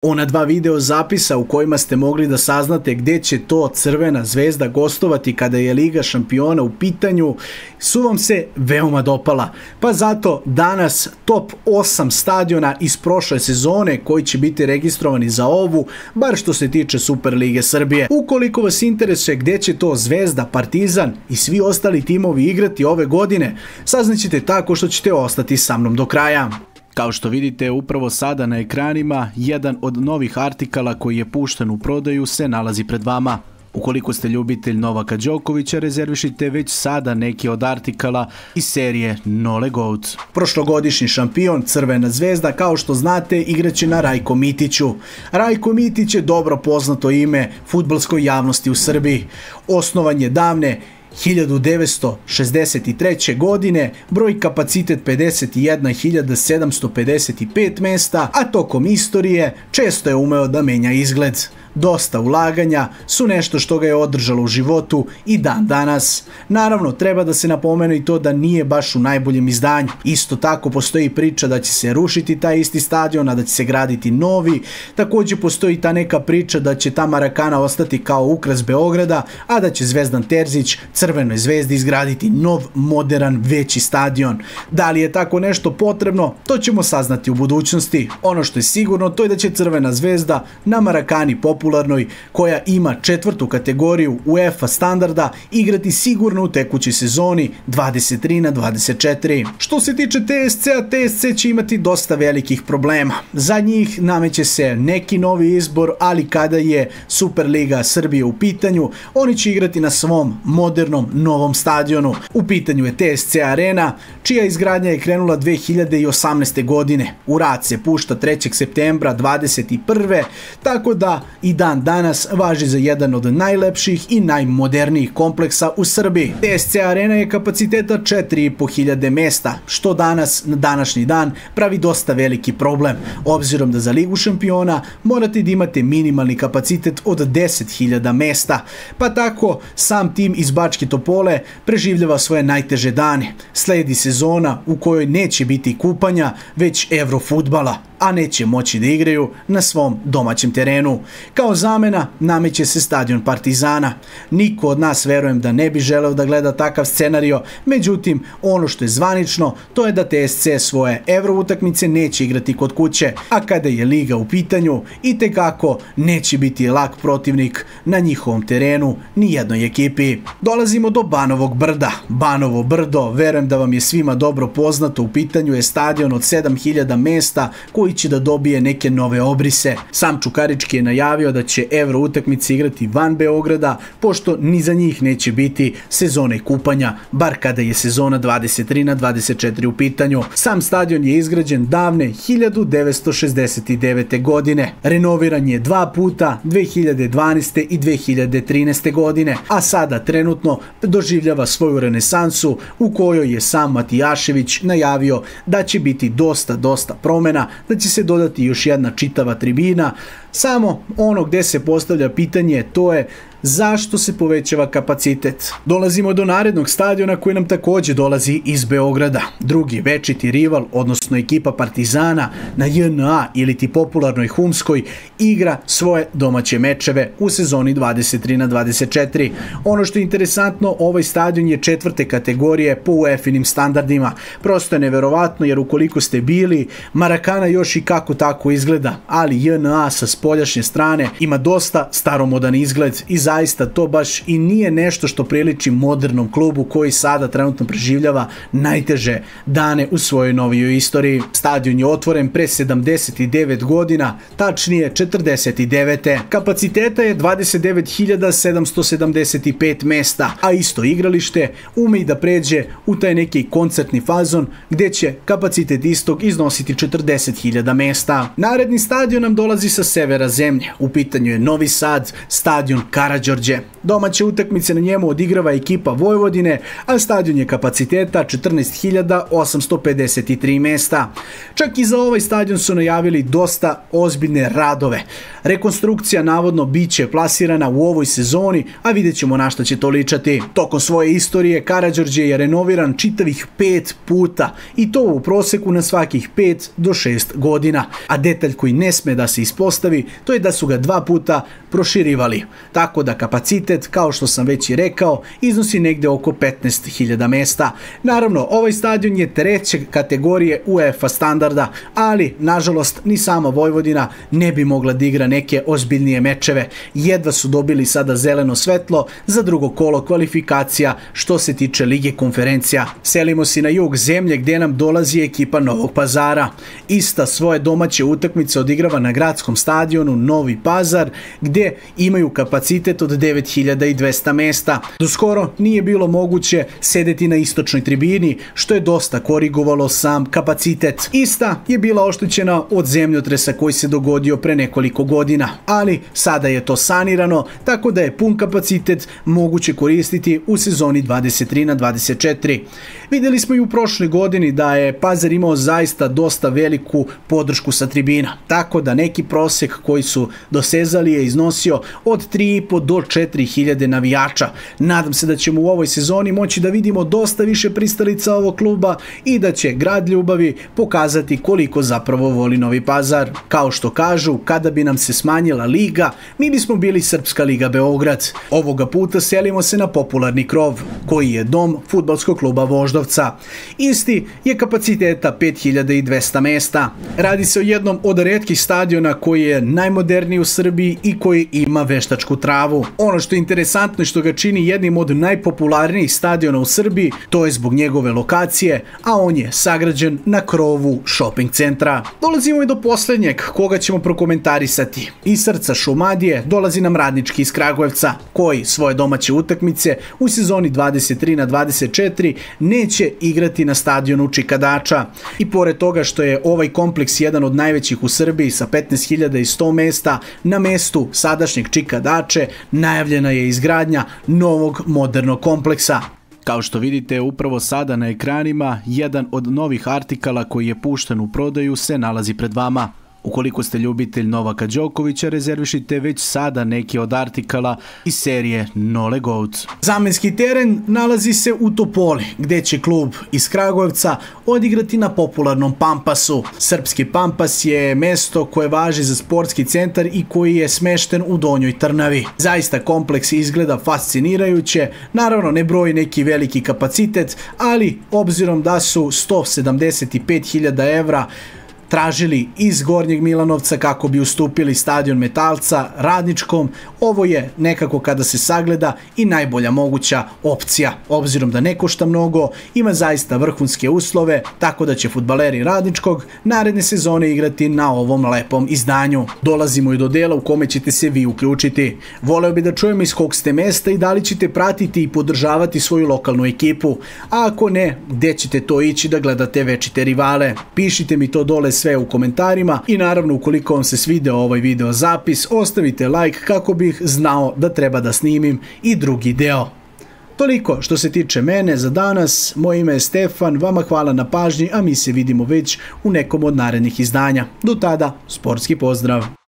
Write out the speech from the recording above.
Ona dva video zapisa u kojima ste mogli da saznate gdje će to Crvena zvezda gostovati kada je Liga šampiona u pitanju su vam se veoma dopala. Pa zato danas top 8 stadiona iz prošle sezone koji će biti registrovani za ovu, bar što se tiče Super Lige Srbije. Ukoliko vas interesuje gdje će to Zvezda, Partizan i svi ostali timovi igrati ove godine, saznaćete tako što ćete ostati sa mnom do kraja. Kao što vidite upravo sada na ekranima, jedan od novih artikala koji je pušten u prodaju se nalazi pred vama. Ukoliko ste ljubitelj Novaka Đokovića, rezervišite već sada neki od artikala iz serije Nole Goat. Prošlogodišnji šampion Crvena zvezda, kao što znate, igraće na Rajko Mitiću. Rajko Mitić je dobro poznato ime fudbalskoj javnosti u Srbiji. Osnovan je davne 1963. godine, broj kapacitet 51.755 mesta, a tokom istorije često je umeo da menja izgled. Dosta ulaganja su nešto što ga je održalo u životu i dan danas. Naravno, treba da se napomene i to da nije baš u najboljem izdanju. Isto tako postoji priča da će se rušiti taj isti stadion, a da će se graditi novi. Također postoji ta neka priča da će ta Marakana ostati kao ukras Beograda, a da će Zvezdan Terzić Crvenoj zvezdi izgraditi nov, modern, veći stadion. Da li je tako nešto potrebno, to ćemo saznati u budućnosti. Ono što je sigurno, to je da će Crvena zvezda na Marakani popularnoj, koja ima 4. kategoriju UEFA standarda, igrati sigurno u tekućoj sezoni 23/24. Što se tiče TSC-a, TSC će imati dosta velikih problema. Za njih nameće se neki novi izbor, ali kada je Superliga Srbije u pitanju, oni će igrati na svom modernom novom stadionu. U pitanju je TSC Arena, čija izgradnja je krenula 2018. godine. U rad se pušta 3. septembra 2021. Tako da i dan danas važi za jedan od najlepših i najmodernijih kompleksa u Srbiji. TSC Arena je kapaciteta 4.500 mesta, što danas, na današnji dan, pravi dosta veliki problem, obzirom da za Ligu šampiona morate da imate minimalni kapacitet od 10.000 mesta. Pa tako, sam tim iz Bačke Topole preživljava svoje najteže dane. Sledi sezona u kojoj neće biti kupanja, već evrofudbala, a neće moći da igraju na svom domaćem terenu. Kao zamena nameće se stadion Partizana. Niko od nas, verujem, da ne bi želeo da gleda takav scenario, međutim, ono što je zvanično, to je da TSC svoje evro utakmice neće igrati kod kuće, a kada je Liga u pitanju, itekako neće biti lak protivnik na njihovom terenu ni jednoj ekipi. Dolazimo do Banovog Brda. Banovo Brdo, verujem da vam je svima dobro poznato, u pitanju je stadion od 7.000 mesta koji će da dobije neke nove obrise. Sam Čukarički je najavio da će evro utakmice igrati van Beograda, pošto ni za njih neće biti sezone kupanja, bar kada je sezona 23/24 u pitanju. Sam stadion je izgrađen davne 1969. godine. Renoviran je 2 puta, 2012. i 2013. godine, a sada trenutno doživljava svoju renesansu u kojoj je sam Matijašević najavio da će biti dosta promjena, da će se dodati još jedna čitava tribina. Samo ono gdje se postavlja pitanje, to je zašto se povećava kapacitet. Dolazimo do narednog stadiona koji nam također dolazi iz Beograda. Drugi večiti rival, odnosno ekipa Partizana na JNA ili ti popularnoj Humskoj, igra svoje domaće mečeve u sezoni 23/24. Ono što je interesantno, ovaj stadion je 4. kategorije po UEFA-inim standardima. Prosto je neverovatno, jer ukoliko ste bili, Marakana još i kako tako izgleda, ali JNA sa spoljašnje strane ima dosta staromodan izgled i zaista to baš i nije nešto što priliči modernom klubu koji sada trenutno preživljava najteže dane u svojoj novijoj istoriji. Stadion je otvoren pre 79 godina, tačnije 49. Kapaciteta je 29.775 mesta, a isto igralište ume i da pređe u taj neki koncertni fazon gdje će kapacitet istog iznositi 40.000 mesta. Naredni stadion nam dolazi sa severa zemlje. U pitanju je Novi Sad, stadion Karadžić Karađorđe. Domaće utakmice na njemu odigrava ekipa Vojvodine, a stadion je kapaciteta 14.853 mesta. Čak i za ovaj stadion su najavili dosta ozbiljne radove. Rekonstrukcija navodno biće plasirana u ovoj sezoni, a vidjet ćemo na šta će to ličati. Tokom svoje istorije Karađorđe je renoviran čitavih 5 puta i to u proseku na svakih 5 do 6 godina. A detalj koji ne sme da se ispostavi, to je da su ga 2 puta proširivali. Tako da kapacitet, kao što sam već i rekao, iznosi negde oko 15.000 mesta. Naravno, ovaj stadion je 3. kategorije UEFA standarda, ali nažalost ni sama Vojvodina ne bi mogla da igra neke ozbiljnije mečeve. Jedva su dobili sada zeleno svetlo za drugo kolo kvalifikacija što se tiče Lige konferencija. Selimo se na jug zemlje gdje nam dolazi ekipa Novog Pazara. Ista svoje domaće utakmice odigrava na gradskom stadionu Novi Pazar gdje imaju kapacitet od 9.200 mesta. Do skoro nije bilo moguće sedeti na istočnoj tribini, što je dosta korigovalo sam kapacitet. Ista je bila oštećena od zemljotresa koji se dogodio pre nekoliko godina, ali sada je to sanirano, tako da je pun kapacitet moguće koristiti u sezoni 23/24. Vidjeli smo i u prošloj godini da je Pazar imao zaista dosta veliku podršku sa tribina, tako da neki prosek koji su dosezali je iznosio od 3.500 do 4.000 navijača. Nadam se da ćemo u ovoj sezoni moći da vidimo dosta više pristalica ovog kluba i da će grad ljubavi pokazati koliko zapravo voli Novi Pazar. Kao što kažu, kada bi nam se smanjila liga, mi bismo bili Srpska liga Beograd. Ovoga puta selimo se na popularni krov, koji je dom fudbalskog kluba Voždovca. Isti je kapaciteta 5.200 mesta. Radi se o jednom od retkih stadiona koji je najmoderniji u Srbiji i koji ima veštačku travu. Ono što je interesantno i što ga čini jednim od najpopularnijih stadiona u Srbiji, to je zbog njegove lokacije, a on je sagrađen na krovu shopping centra. Dolazimo i do posljednjeg koga ćemo prokomentarisati. Iz srca Šumadije dolazi nam Radnički iz Kragujevca, koji svoje domaće utakmice u sezoni 23/24 neće igrati na stadionu Čika Dača. I pored toga što je ovaj kompleks jedan od najvećih u Srbiji sa 15.100 mesta, na mestu sadašnjeg Čika Dače najavljena je izgradnja novog modernog kompleksa. Kao što vidite upravo sada na ekranima, jedan od novih artikala koji je pušten u prodaju se nalazi pred vama. Ukoliko ste ljubitelj Novaka Đokovića, rezervišite već sada neki od artikala iz serije Nole Goat. Zamenski teren nalazi se u Topoli, gdje će klub iz Kragujevca odigrati na popularnom Pampasu. Srpski Pampas je mesto koje važi za sportski centar i koji je smešten u Donjoj Trnavi. Zaista kompleks izgleda fascinirajuće, naravno ne broji neki veliki kapacitet, ali obzirom da su 175.000 evra tražili iz Gornjeg Milanovca kako bi ustupili stadion Metalca Radničkom, ovo je nekako kada se sagleda i najbolja moguća opcija. Obzirom da ne košta mnogo, ima zaista vrhunske uslove, tako da će fudbaleri Radničkog naredne sezone igrati na ovom lepom izdanju. Dolazimo i do dela u kome ćete se vi uključiti. Voleo bi da čujemo iz kog ste mesta i da li ćete pratiti i podržavati svoju lokalnu ekipu, a ako ne, gdje ćete to ići da gledate večite rivale. Pišite mi to dole sve u komentarima i naravno ukoliko vam se svideo ovaj video zapis, ostavite like kako bih znao da treba da snimim i drugi deo. Toliko što se tiče mene za danas, moje ime je Stefan, vama hvala na pažnji, a mi se vidimo već u nekom od narednih izdanja. Do tada, sportski pozdrav!